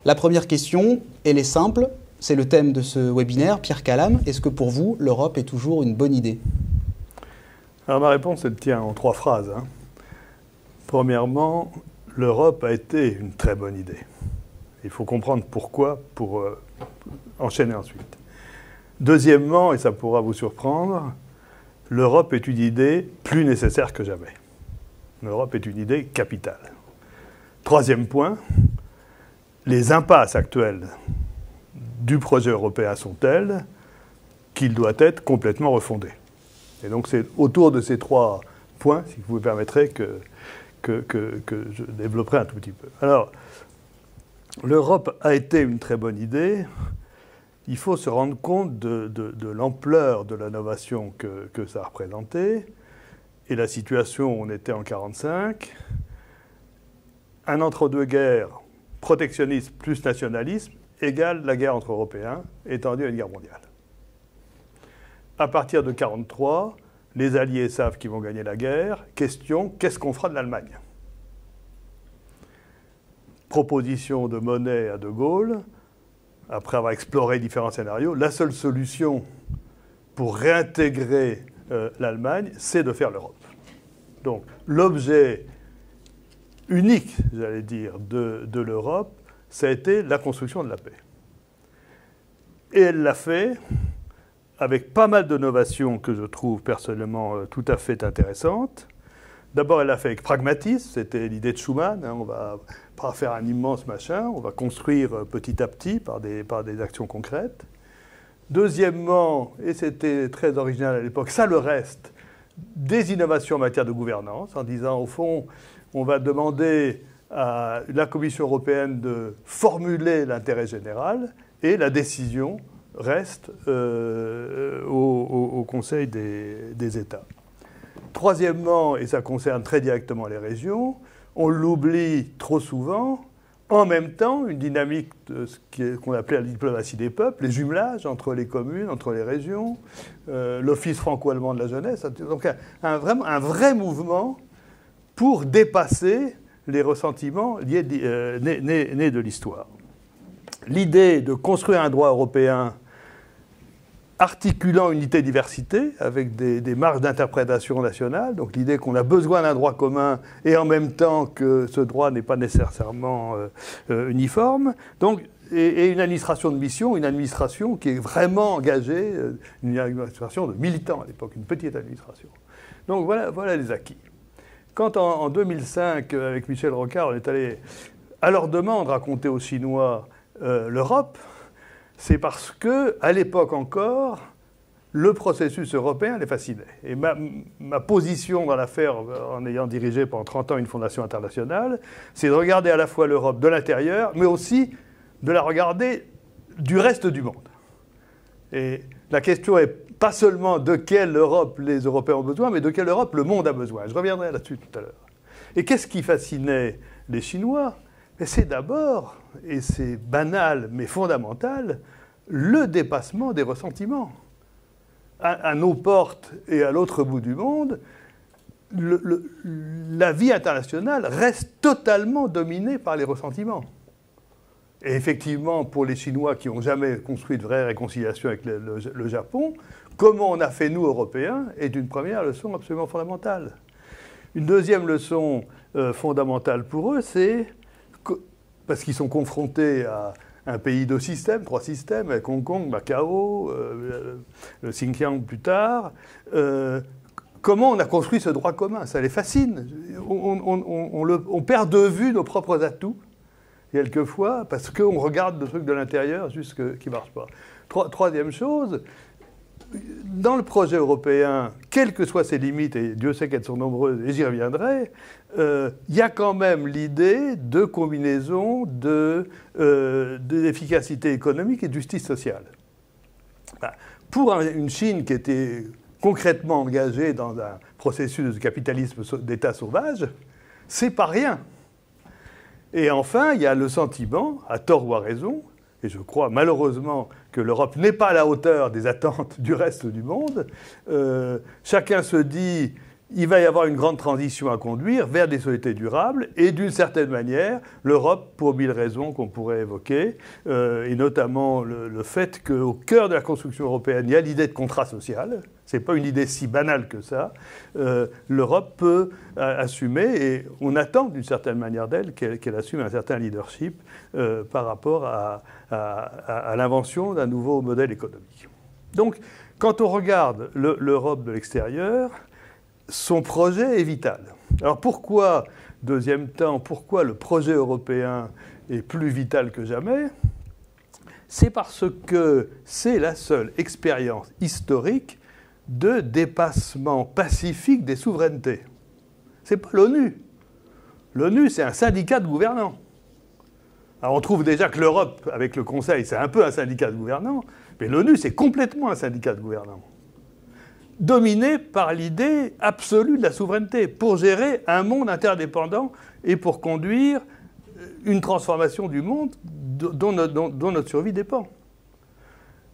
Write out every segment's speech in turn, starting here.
La première question, elle est simple, c'est le thème de ce webinaire. Pierre Calam, est-ce que pour vous, l'Europe est toujours une bonne idée? Alors ma réponse, elle tient en 3 phrases. Premièrement, l'Europe a été une très bonne idée. Il faut comprendre pourquoi pour enchaîner ensuite. Deuxièmement, et ça pourra vous surprendre, l'Europe est une idée plus nécessaire que jamais. L'Europe est une idée capitale. Troisième point, les impasses actuelles du projet européen sont telles qu'il doit être complètement refondé. Et donc c'est autour de ces 3 points, si vous me permettrez, que je développerai un tout petit peu. Alors, l'Europe a été une très bonne idée. Il faut se rendre compte de l'ampleur de l'innovation que ça a représenté et la situation où on était en 1945. Un entre-deux-guerres, protectionnisme plus nationalisme, égale la guerre entre Européens, étendue à une guerre mondiale. À partir de 1943, les Alliés savent qu'ils vont gagner la guerre. Question, qu'est-ce qu'on fera de l'Allemagne? Proposition de Monnet à De Gaulle, après avoir exploré différents scénarios, la seule solution pour réintégrer l'Allemagne, c'est de faire l'Europe. Donc l'objet unique, j'allais dire, de l'Europe, ça a été la construction de la paix. Et elle l'a fait avec pas mal d'innovations que je trouve personnellement tout à fait intéressantes. D'abord, elle l'a fait avec pragmatisme, c'était l'idée de Schuman, on va pas faire un immense machin, on va construire petit à petit par des actions concrètes. Deuxièmement, et c'était très original à l'époque, ça le reste, des innovations en matière de gouvernance, en disant au fond, on va demander à la Commission européenne de formuler l'intérêt général et la décision reste au Conseil des États. Troisièmement, et ça concerne très directement les régions, on l'oublie trop souvent, en même temps, une dynamique de ce qu'on appelait la diplomatie des peuples, les jumelages entre les communes, entre les régions, l'Office franco-allemand de la jeunesse, donc un vrai mouvement pour dépasser les ressentiments nés de l'histoire. L'idée de construire un droit européen articulant unité-diversité avec des marges d'interprétation nationales, donc l'idée qu'on a besoin d'un droit commun et en même temps que ce droit n'est pas nécessairement uniforme, donc, et une administration de mission, une administration qui est vraiment engagée, une administration de militants à l'époque, une petite administration. Donc voilà les acquis. Quand en 2005, avec Michel Rocard, on est allé à leur demande raconter aux Chinois l'Europe, c'est parce qu'à l'époque encore, le processus européen les fascinait. Et ma position dans l'affaire, en ayant dirigé pendant 30 ans une fondation internationale, c'est de regarder à la fois l'Europe de l'intérieur, mais aussi de la regarder du reste du monde. Et la question est pas seulement de quelle Europe les Européens ont besoin, mais de quelle Europe le monde a besoin. Je reviendrai là-dessus tout à l'heure. Et qu'est-ce qui fascinait les Chinois? C'est d'abord, et c'est banal mais fondamental, le dépassement des ressentiments. À nos portes et à l'autre bout du monde, la vie internationale reste totalement dominée par les ressentiments. Et effectivement, pour les Chinois qui n'ont jamais construit de vraie réconciliation avec le Japon, comment on a fait, nous, Européens, est une première leçon absolument fondamentale. Une deuxième leçon fondamentale pour eux, c'est parce qu'ils sont confrontés à un pays 2 systèmes, 3 systèmes, avec Hong Kong, Macao, le Xinjiang plus tard, comment on a construit ce droit commun? Ça les fascine. On perd de vue nos propres atouts, quelquefois, parce qu'on regarde le truc de l'intérieur juste qui ne marche pas. Troisième chose, dans le projet européen, quelles que soient ses limites, et Dieu sait qu'elles sont nombreuses, et j'y reviendrai, il y a quand même l'idée de combinaison d'efficacité économique et de justice sociale. Pour une Chine qui était concrètement engagée dans un processus de capitalisme d'État sauvage, c'est pas rien. Et enfin, il y a le sentiment, à tort ou à raison, et je crois malheureusement que l'Europe n'est pas à la hauteur des attentes du reste du monde. Chacun se dit il va y avoir une grande transition à conduire vers des sociétés durables et d'une certaine manière, l'Europe, pour 1000 raisons qu'on pourrait évoquer, et notamment le fait qu'au cœur de la construction européenne, il y a l'idée de contrat social. Ce n'est pas une idée si banale que ça. L'Europe peut assumer, et on attend d'une certaine manière d'elle qu'elle assume un certain leadership par rapport à l'invention d'un nouveau modèle économique. Donc, quand on regarde l'Europe de l'extérieur, son projet est vital. Alors pourquoi, deuxième temps, pourquoi le projet européen est plus vital que jamais? C'est parce que c'est la seule expérience historique de dépassement pacifique des souverainetés. Ce n'est pas l'ONU. L'ONU, c'est un syndicat de gouvernants. Alors on trouve déjà que l'Europe, avec le Conseil, c'est un peu un syndicat de gouvernants, mais l'ONU, c'est complètement un syndicat de gouvernants, dominé par l'idée absolue de la souveraineté, pour gérer un monde interdépendant et pour conduire une transformation du monde dont notre survie dépend.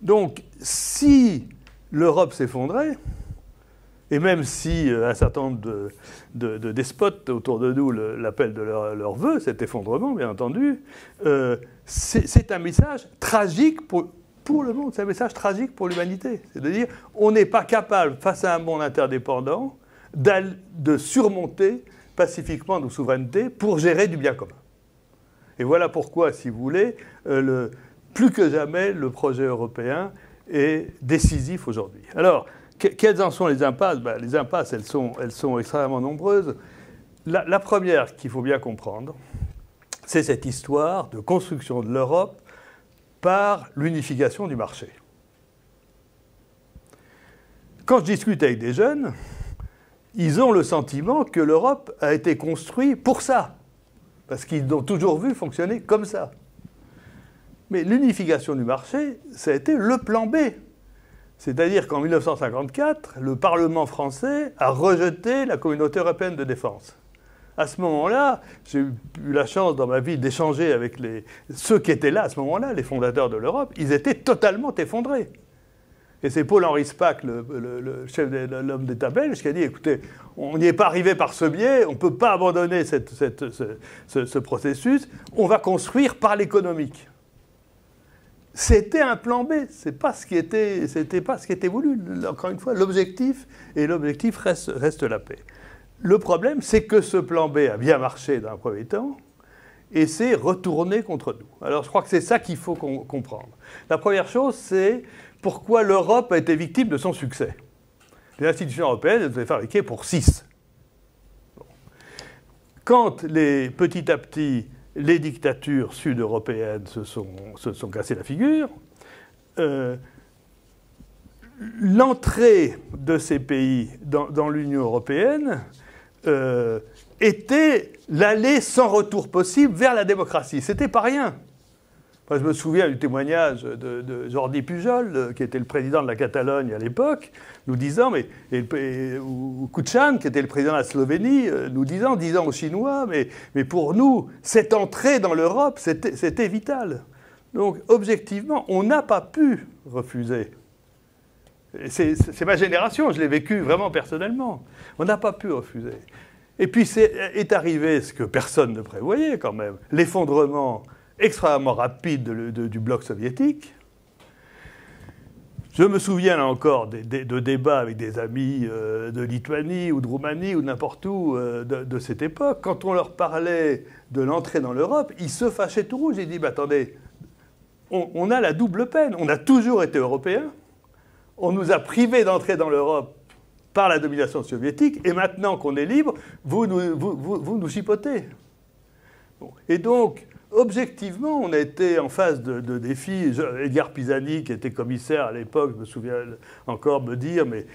Donc, si l'Europe s'effondrait, et même si un certain nombre de despotes autour de nous l'appellent de leur vœu, cet effondrement, bien entendu, c'est un message tragique pour le monde, c'est un message tragique pour l'humanité. C'est-à-dire, on n'est pas capable, face à un monde interdépendant, de surmonter pacifiquement nos souverainetés pour gérer du bien commun. Et voilà pourquoi, si vous voulez, plus que jamais, le projet européen est décisif aujourd'hui. Alors, quelles en sont les impasses? Les impasses, elles sont extrêmement nombreuses. La première qu'il faut bien comprendre, c'est cette histoire de construction de l'Europe par l'unification du marché. Quand je discute avec des jeunes, ils ont le sentiment que l'Europe a été construite pour ça, parce qu'ils l'ont toujours vu fonctionner comme ça. Mais l'unification du marché, ça a été le plan B. C'est-à-dire qu'en 1954, le Parlement français a rejeté la Communauté européenne de défense. À ce moment-là, j'ai eu la chance dans ma vie d'échanger avec ceux qui étaient là à ce moment-là, les fondateurs de l'Europe. Ils étaient totalement effondrés. Et c'est Paul-Henri Spaak, le chef de l'homme d'État belge, qui a dit, écoutez, on n'y est pas arrivé par ce biais, on ne peut pas abandonner ce processus, on va construire par l'économique. C'était un plan B, c'était pas ce qui était voulu. Encore une fois, l'objectif reste la paix. Le problème, c'est que ce plan B a bien marché dans un premier temps et s'est retourné contre nous. Alors je crois que c'est ça qu'il faut comprendre. La première chose, c'est pourquoi l'Europe a été victime de son succès. Les institutions européennes étaient fabriquées pour 6. Bon. Quand petit à petit les dictatures sud-européennes se sont cassées la figure, l'entrée de ces pays dans l'Union européenne était l'allée sans retour possible vers la démocratie. C'était pas rien. Moi, je me souviens du témoignage de Jordi Pujol, qui était le président de la Catalogne à l'époque, nous disant, ou Kučan, qui était le président de la Slovénie, nous disant aux Chinois, mais pour nous, cette entrée dans l'Europe, c'était vital. Donc, objectivement, on n'a pas pu refuser. C'est ma génération, je l'ai vécu vraiment personnellement. On n'a pas pu refuser. Et puis est arrivé ce que personne ne prévoyait quand même, l'effondrement extrêmement rapide du bloc soviétique. Je me souviens là encore de débats avec des amis de Lituanie ou de Roumanie ou n'importe où de cette époque. Quand on leur parlait de l'entrée dans l'Europe, ils se fâchaient tout rouge. Ils disaient, attendez, on a la double peine. On a toujours été européens. On nous a privés d'entrer dans l'Europe par la domination soviétique, et maintenant qu'on est libre, vous nous chipotez. Bon. Et donc, objectivement, on a été en face de défis. Edgar Pisani, qui était commissaire à l'époque, je me souviens encore me dire, mais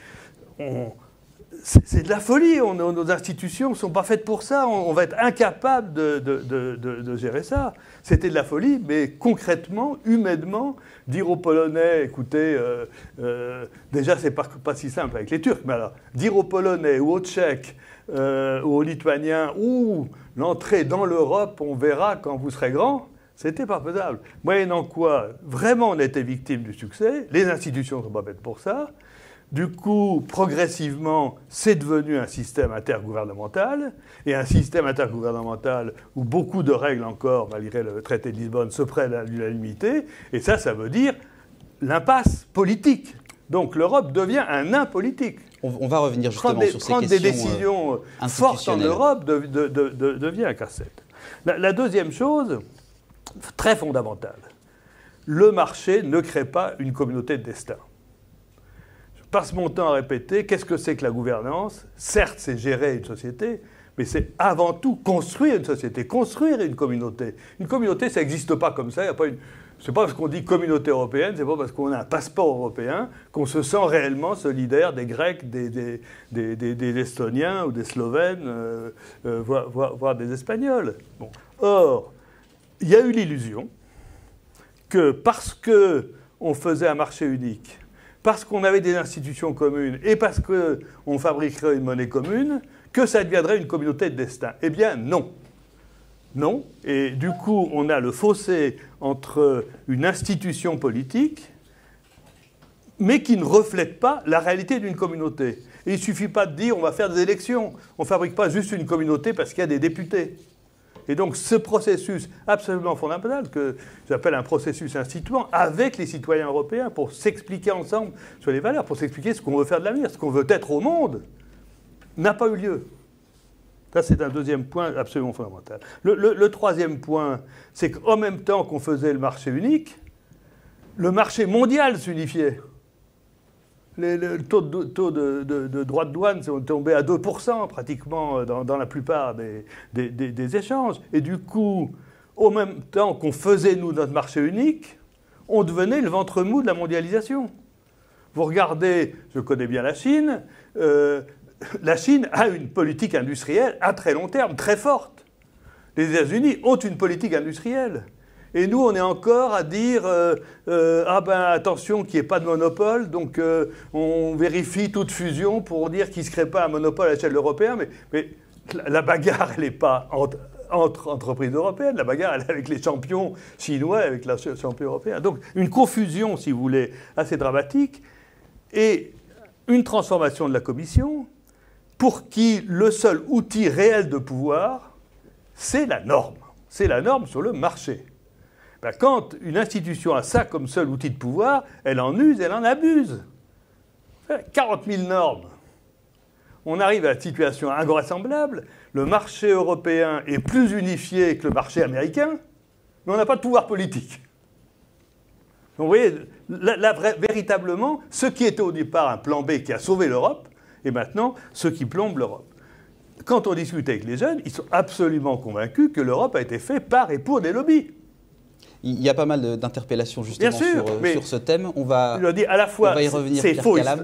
c'est de la folie, nos institutions ne sont pas faites pour ça, on va être incapable de gérer ça. C'était de la folie, mais concrètement, humainement, dire aux Polonais, écoutez, déjà c'est pas si simple avec les Turcs, mais alors, dire aux Polonais ou aux Tchèques ou aux Lituaniens, ou l'entrée dans l'Europe, on verra quand vous serez grands, c'était pas faisable. Moyennant quoi, vraiment on était victime du succès, les institutions ne sont pas faites pour ça. Du coup, progressivement, c'est devenu un système intergouvernemental, et un système intergouvernemental où beaucoup de règles encore, malgré le traité de Lisbonne, se prennent à l'unanimité, et ça veut dire l'impasse politique. Donc l'Europe devient un nain politique. On va revenir justement sur ces questions prendre des décisions fortes en Europe devient un casse-tête. La deuxième chose, très fondamentale, le marché ne crée pas une communauté de destin. Je passe mon temps à répéter, qu'est-ce que c'est que la gouvernance? Certes, c'est gérer une société, mais c'est avant tout construire une société, construire une communauté. Une communauté, ça n'existe pas comme ça, il n'y a pas une... C'est pas parce qu'on dit communauté européenne, c'est pas parce qu'on a un passeport européen qu'on se sent réellement solidaire des Grecs, des Estoniens ou des Slovènes, voire des Espagnols. Bon. Or, il y a eu l'illusion que parce qu'on faisait un marché unique, parce qu'on avait des institutions communes et parce qu'on fabriquerait une monnaie commune, que ça deviendrait une communauté de destin. Eh bien, non. Non. Et du coup, on a le fossé entre une institution politique, mais qui ne reflète pas la réalité d'une communauté. Et il ne suffit pas de dire on va faire des élections. On ne fabrique pas juste une communauté parce qu'il y a des députés. Et donc ce processus absolument fondamental, que j'appelle un processus instituant, avec les citoyens européens, pour s'expliquer ensemble sur les valeurs, pour s'expliquer ce qu'on veut faire de l'avenir, ce qu'on veut être au monde, n'a pas eu lieu. Ça, c'est un deuxième point absolument fondamental. Le troisième point, c'est qu'en même temps qu'on faisait le marché unique, le marché mondial s'unifiait. Le taux de droits de douane sont tombés à 2% pratiquement dans la plupart des échanges. Et du coup, au même temps qu'on faisait, nous, notre marché unique, on devenait le ventre mou de la mondialisation. Vous regardez, je connais bien la Chine, la Chine a une politique industrielle à très long terme, très forte. Les États-Unis ont une politique industrielle. Et nous, on est encore à dire ah ben attention qu'il n'y ait pas de monopole, donc on vérifie toute fusion pour dire qu'il ne se crée pas un monopole à l'échelle européenne. Mais la bagarre, elle n'est pas entre entreprises européennes, la bagarre, elle est avec les champions chinois, avec les champions européens. Donc une confusion, si vous voulez, assez dramatique, et une transformation de la Commission pour qui le seul outil réel de pouvoir, c'est la norme. C'est la norme sur le marché. Ben, quand une institution a ça comme seul outil de pouvoir, elle en use, elle en abuse. 40 000 normes. On arrive à la situation invraisemblable. Le marché européen est plus unifié que le marché américain, mais on n'a pas de pouvoir politique. Donc vous voyez, véritablement, ce qui était au départ un plan B qui a sauvé l'Europe, et maintenant, ce qui plombe l'Europe. Quand on discute avec les jeunes, ils sont absolument convaincus que l'Europe a été faite par et pour des lobbies. Il y a pas mal d'interpellations justement sur ce thème. On va y revenir.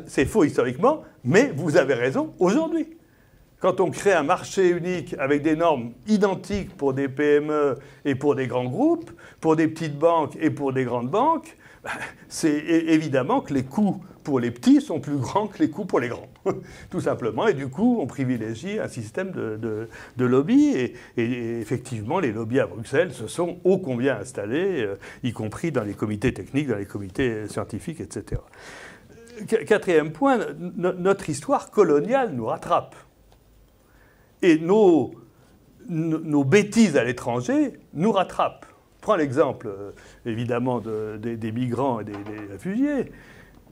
C'est faux historiquement, mais vous avez raison aujourd'hui. Quand on crée un marché unique avec des normes identiques pour des PME et pour des grands groupes, pour des petites banques et pour des grandes banques, c'est évidemment que les coûts pour les petits sont plus grands que les coûts pour les grands, tout simplement. Et du coup, on privilégie un système de lobby. Et effectivement, les lobbies à Bruxelles se sont ô combien installés, y compris dans les comités techniques, dans les comités scientifiques, etc. Quatrième point, notre histoire coloniale nous rattrape. Et nos bêtises à l'étranger nous rattrapent. Prends l'exemple, évidemment, des migrants et des réfugiés.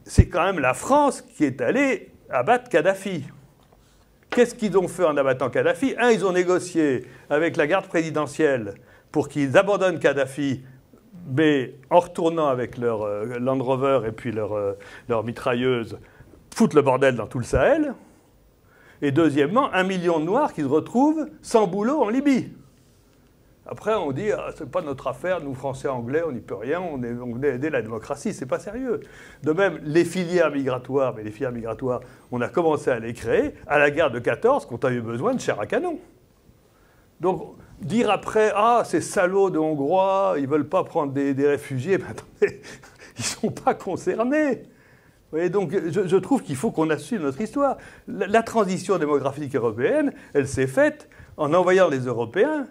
C'est quand même la France qui est allée abattre Kadhafi. Qu'est-ce qu'ils ont fait en abattant Kadhafi? Ils ont négocié avec la garde présidentielle pour qu'ils abandonnent Kadhafi, mais en retournant avec leur Land Rover et puis leur mitrailleuse, foutent le bordel dans tout le Sahel. Et deuxièmement, 1 million de Noirs qui se retrouvent sans boulot en Libye. Après, on dit c'est pas notre affaire, nous Français, Anglais, on n'y peut rien, on venait aider la démocratie, c'est pas sérieux. De même, les filières migratoires, on a commencé à les créer à la guerre de 14 quand on a eu besoin de chair à canon. Donc, dire après, ces salauds de Hongrois, ils veulent pas prendre des réfugiés, ben attendez, ils sont pas concernés. Vous voyez, donc, je trouve qu'il faut qu'on assume notre histoire. La transition démographique européenne, elle s'est faite en envoyant les Européens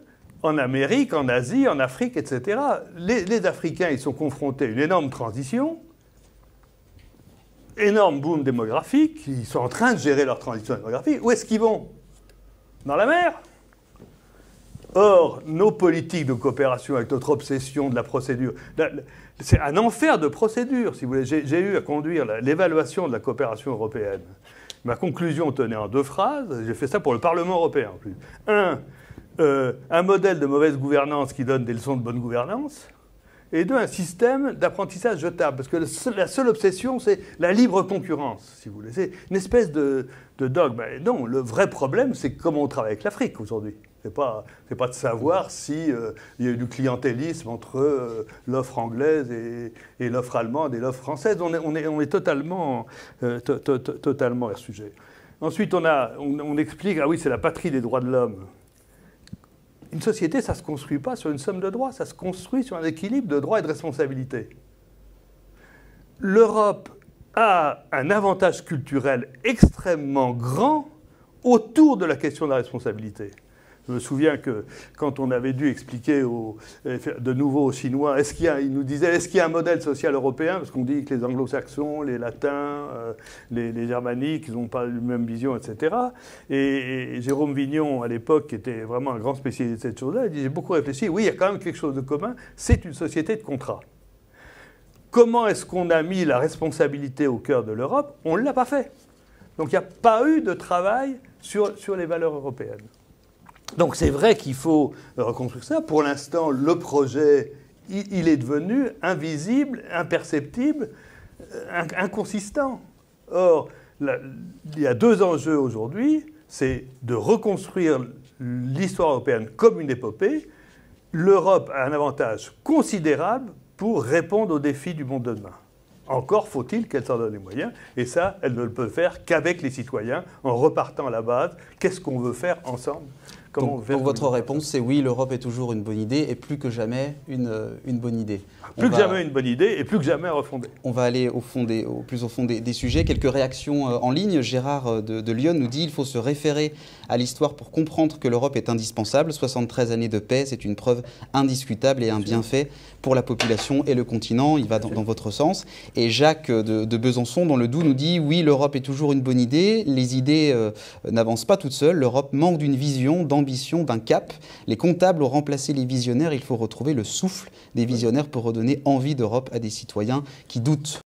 en Amérique, en Asie, en Afrique, etc. Les Africains, ils sont confrontés à une énorme transition énorme boom démographique, ils sont en train de gérer leur transition démographique. Où est-ce qu'ils vont? Dans la mer? Or, nos politiques de coopération avec notre obsession de la procédure, c'est un enfer de procédure, si vous voulez. J'ai eu à conduire l'évaluation de la coopération européenne. Ma conclusion tenait en 2 phrases. J'ai fait ça pour le Parlement européen, en plus. Un modèle de mauvaise gouvernance qui donne des leçons de bonne gouvernance. Et 2, un système d'apprentissage jetable. Parce que la seule obsession, c'est la libre concurrence, si vous voulez. C'est une espèce de dogme. Non, le vrai problème, c'est comment on travaille avec l'Afrique aujourd'hui. C'est pas de savoir s'il y a eu du clientélisme entre l'offre anglaise et l'offre allemande et l'offre française. On est totalement hors sujet. Ensuite, on explique, ah oui, c'est la patrie des droits de l'homme. Une société, ça ne se construit pas sur une somme de droits, ça se construit sur un équilibre de droits et de responsabilités. L'Europe a un avantage culturel extrêmement grand autour de la question de la responsabilité. Je me souviens que quand on avait dû expliquer de nouveau aux Chinois, ils nous disaient, est-ce qu'il y a un modèle social européen? Parce qu'on dit que les anglo-saxons, les latins, les germaniques, ils n'ont pas la même vision, etc. Et Jérôme Vignon, à l'époque, qui était vraiment un grand spécialiste de cette chose-là, il dit, j'ai beaucoup réfléchi, oui, il y a quand même quelque chose de commun, c'est une société de contrat. Comment est-ce qu'on a mis la responsabilité au cœur de l'Europe? On ne l'a pas fait. Donc il n'y a pas eu de travail sur les valeurs européennes. Donc c'est vrai qu'il faut reconstruire ça. Pour l'instant, le projet, il est devenu invisible, imperceptible, inconsistant. Or, il y a 2 enjeux aujourd'hui. C'est de reconstruire l'histoire européenne comme une épopée. L'Europe a un avantage considérable pour répondre aux défis du monde de demain. Encore faut-il qu'elle s'en donne les moyens. Et ça, elle ne le peut faire qu'avec les citoyens, en repartant à la base. Qu'est-ce qu'on veut faire ensemble? Donc votre réponse, c'est oui, l'Europe est toujours une bonne idée et plus que jamais une bonne idée. Plus que jamais une bonne idée et plus que jamais refondée. On va aller plus au fond des sujets. Quelques réactions en ligne. Gérard de Lyon nous dit « Il faut se référer à l'histoire pour comprendre que l'Europe est indispensable. 73 années de paix, c'est une preuve indiscutable et un bienfait pour la population et le continent. » Il va dans votre sens. Et Jacques de Besançon, dans le Doubs, nous dit « Oui, l'Europe est toujours une bonne idée. Les idées n'avancent pas toutes seules. L'Europe manque d'une vision, d'ambition, d'un cap. Les comptables ont remplacé les visionnaires. Il faut retrouver le souffle des visionnaires pour redonner envie d'Europe à des citoyens qui doutent. »